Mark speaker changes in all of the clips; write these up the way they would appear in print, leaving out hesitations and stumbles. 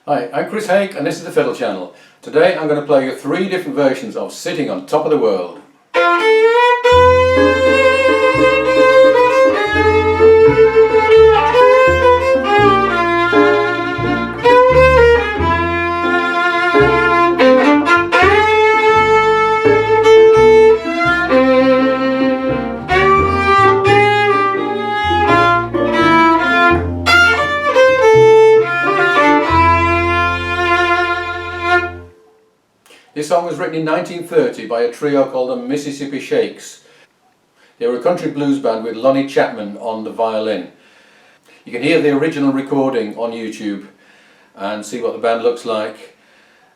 Speaker 1: Hi, I'm Chris Haigh and this is the Fiddle channel. Today I'm going to play you 3 different versions of Sitting on Top of the World. This song was written in 1930 by a trio called the Mississippi Sheiks. They were a country blues band with Lonnie Chapman on the violin. You can hear the original recording on YouTube and see what the band looks like.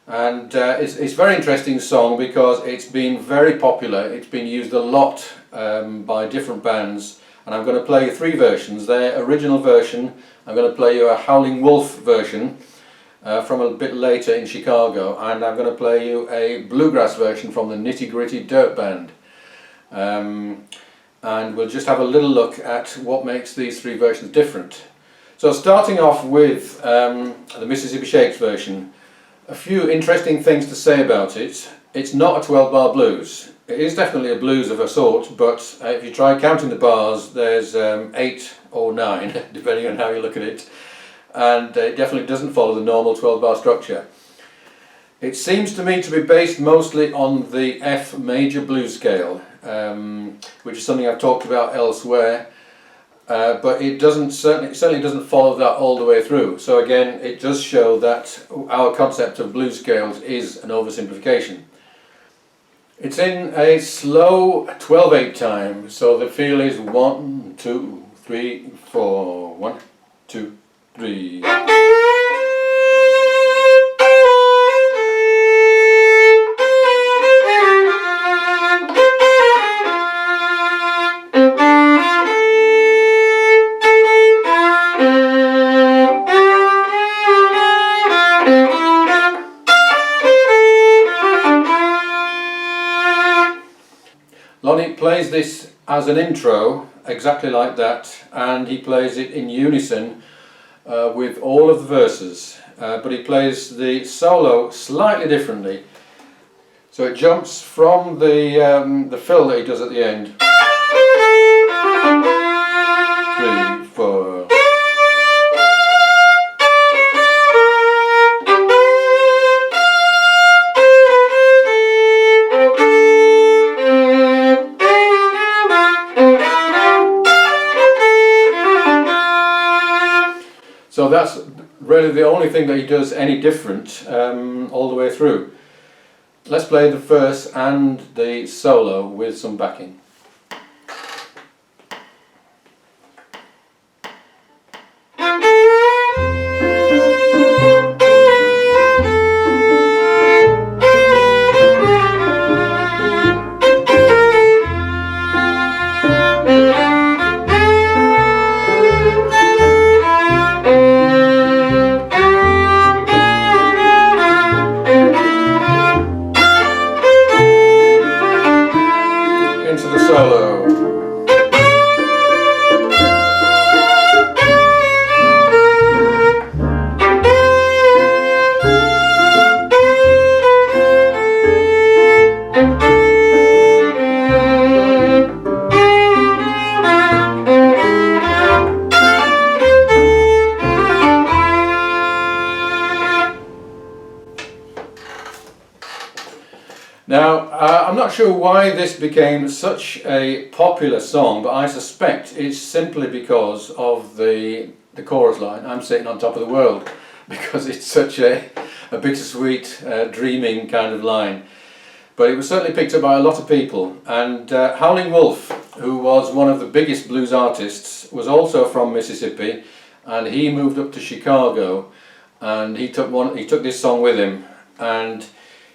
Speaker 1: And it's a very interesting song because it's been very popular. It's been used a lot by different bands, and I'm going to play you 3 versions. Their original version, I'm going to play you a Howlin Wolf version from a bit later in Chicago, and I'm going to play you a bluegrass version from the Nitty Gritty Dirt Band. And we'll just have a little look at what makes these 3 versions different. So starting off with the Mississippi Sheiks version, a few interesting things to say about it. It's not a 12-bar blues. It is definitely a blues of a sort, but if you try counting the bars, there's 8 or 9, depending on how you look at it. And it definitely doesn't follow the normal 12-bar structure. It seems to me to be based mostly on the F major blues scale, which is something I've talked about elsewhere, but it certainly doesn't follow that all the way through. So again, it does show that our concept of blues scales is an oversimplification. It's in a slow 12/8 time, so the feel is 1, 2, 3, 4, 1, 2, 3. Lonnie plays this as an intro, exactly like that, and he plays it in unison with all of the verses, but he plays the solo slightly differently. So it jumps from the fill that he does at the end. 3, 4. So that's really the only thing that he does any different all the way through. Let's play the verse and the solo with some backing. Into the solo. Now, I'm not sure why this became such a popular song, but I suspect it's simply because of the chorus line, "I'm sitting on top of the world," because it's such a bittersweet, dreaming kind of line. But it was certainly picked up by a lot of people, and Howlin Wolf, who was one of the biggest blues artists, was also from Mississippi, and he moved up to Chicago, and he took this song with him, and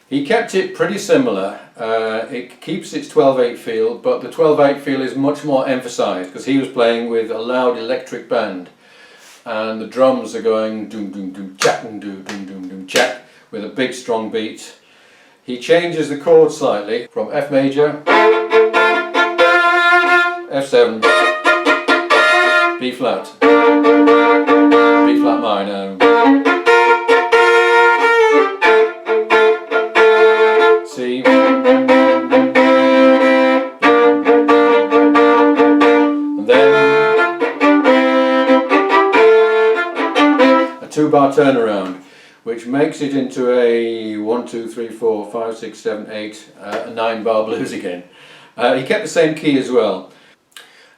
Speaker 1: he kept it pretty similar. It keeps its 12/8 feel, but the 12/8 feel is much more emphasised because he was playing with a loud electric band, and the drums are going doom doom doom chak doom doom doom doom chak with a big strong beat. He changes the chord slightly from F major, F7, B flat, B flat minor, turnaround, which makes it into a 1, 2, 3, 4, 5, 6, 7, 8, a 9-bar blues again. He kept the same key as well.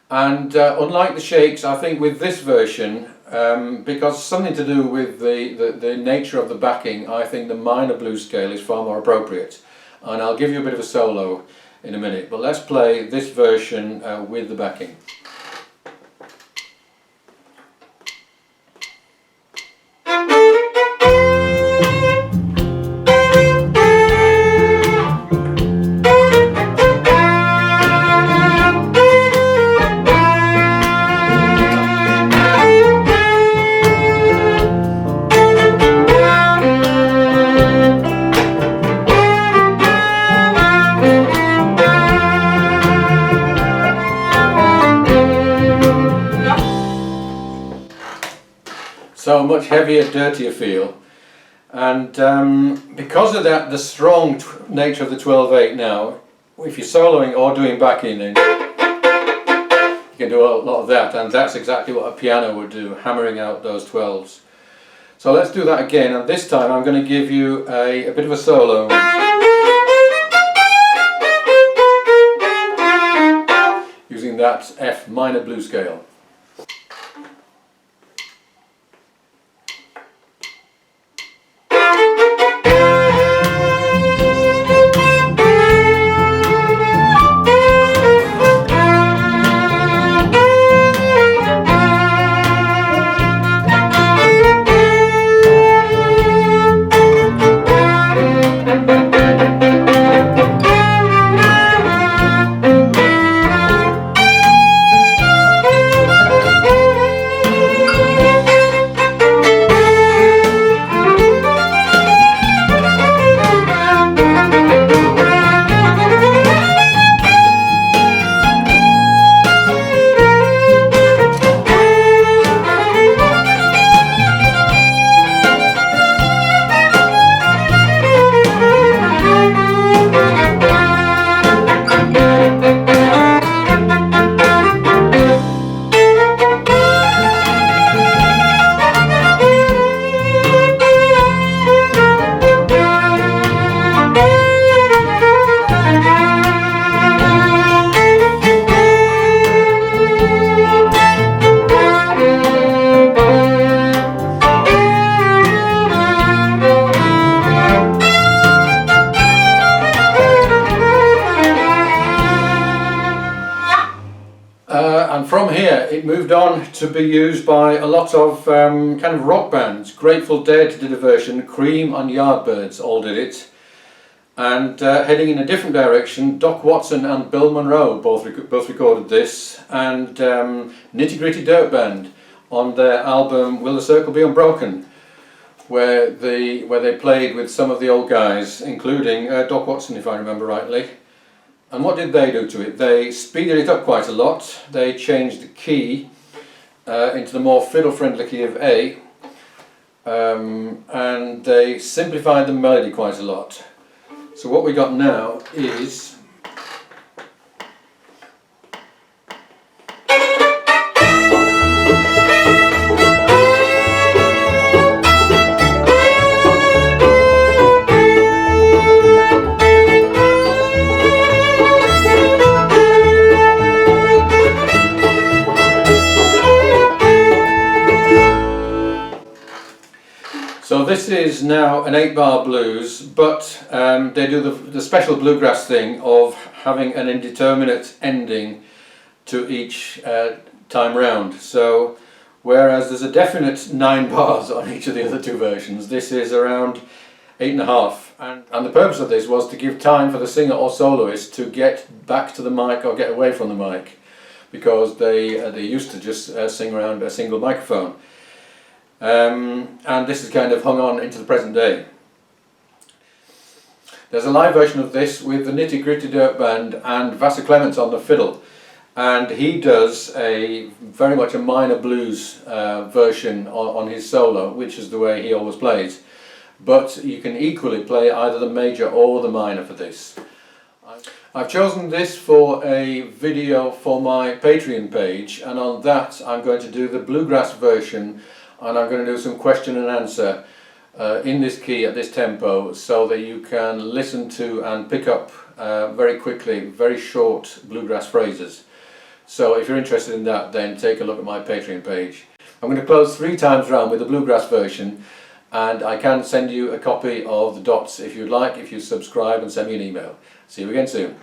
Speaker 1: And unlike the Sheiks, I think with this version, because something to do with the nature of the backing, I think the minor blues scale is far more appropriate. And I'll give you a bit of a solo in a minute, but let's play this version with the backing. So much heavier, dirtier feel, and because of that, the strong nature of the 12/8 now, if you're soloing or doing backing, then you can do a lot of that, and that's exactly what a piano would do, hammering out those 12s. So let's do that again, and this time I'm going to give you a bit of a solo using that F minor blues scale. And from here it moved on to be used by a lot of kind of rock bands. Grateful Dead did a version, Cream and Yardbirds all did it, and heading in a different direction, Doc Watson and Bill Monroe both recorded this, and Nitty Gritty Dirt Band on their album Will the Circle Be Unbroken, where they played with some of the old guys, including Doc Watson, if I remember rightly. And what did they do to it? They speeded it up quite a lot. They changed the key into the more fiddle-friendly key of A, and they simplified the melody quite a lot. So what we got now is So this is now an 8-bar blues, but they do the special bluegrass thing of having an indeterminate ending to each time round. So whereas there's a definite 9 bars on each of the other two versions, this is around 8.5. And the purpose of this was to give time for the singer or soloist to get back to the mic or get away from the mic, because they used to just sing around a single microphone. And this is kind of hung on into the present day. There's a live version of this with the Nitty Gritty Dirt Band and Vassar Clements on the fiddle, and he does a very much a minor blues version on his solo, which is the way he always plays, but you can equally play either the major or the minor for this. I've chosen this for a video for my Patreon page, and on that I'm going to do the bluegrass version and I'm going to do some question and answer in this key at this tempo, so that you can listen to and pick up very quickly very short bluegrass phrases. So if you're interested in that, then take a look at my Patreon page. I'm going to close 3 times round with the bluegrass version, and I can send you a copy of the dots if you'd like, if you subscribe and send me an email. See you again soon.